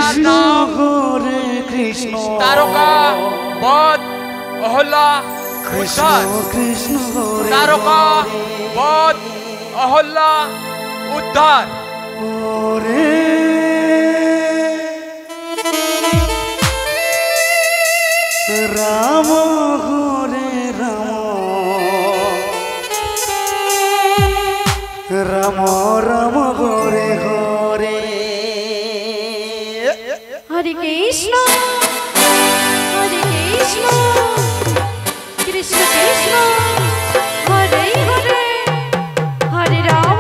তার নাম তারকা বধ অহল্যা উদ্ধার তারকা বধ অহল্যা উদ্ধার রাম হরে রাম রাম হরে হরে হরে কৃষ্ণ কৃষ্ণ কৃষ্ণ হরে হরে হরে রাম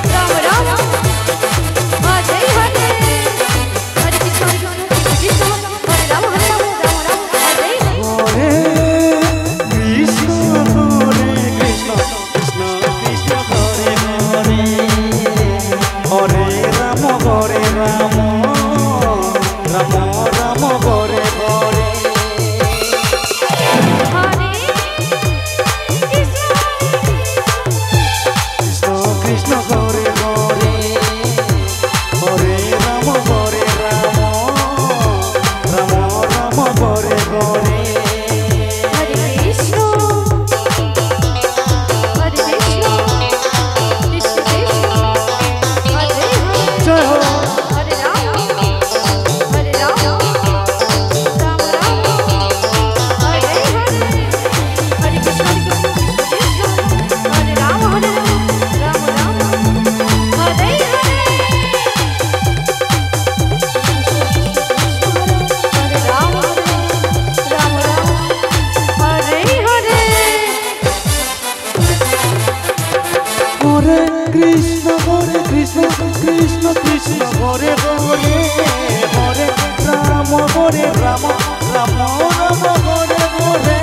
রাম রাম হরে হরে হরে কৃষ্ণ কৃষ্ণ হরে রাম হরে কৃষ্ণ হরে কৃষ্ণ কৃষ্ণ কৃষ্ণ হরে হরে হরে রাম হরে রাম রাম রাম হরে হরে কৃষ্ণ কৃষ্ণ হরে হরে হরে রাম হরে রাম রাম রাম হরে হরে কৃষ্ণ কৃষ্ণ কৃষ্ণ হরে হরে হরে রাম হরে রাম রাম রাম হরে হরে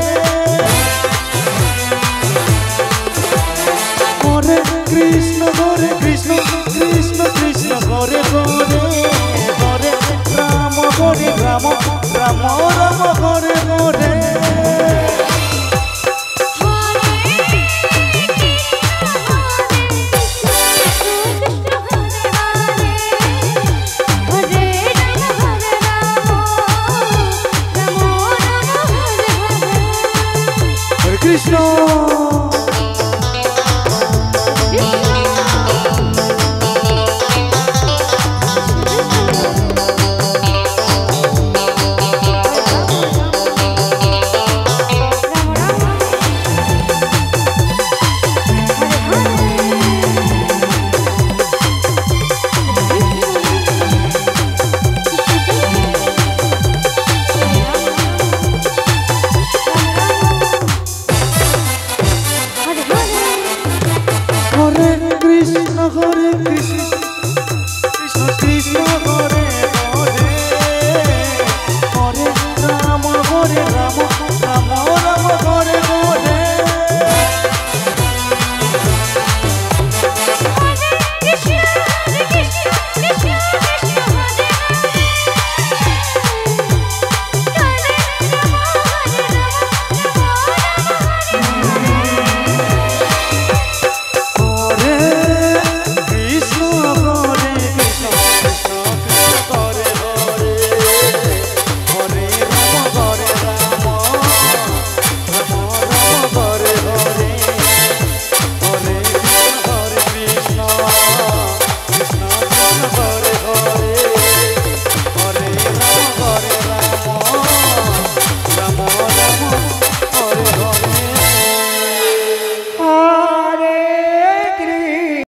হরে কৃষ্ণ কৃষ্ণ কৃষ্ণ হরে হরে হরে রাম হরে রাম রাম রাম হরে হরে কৃষ্ণ হরে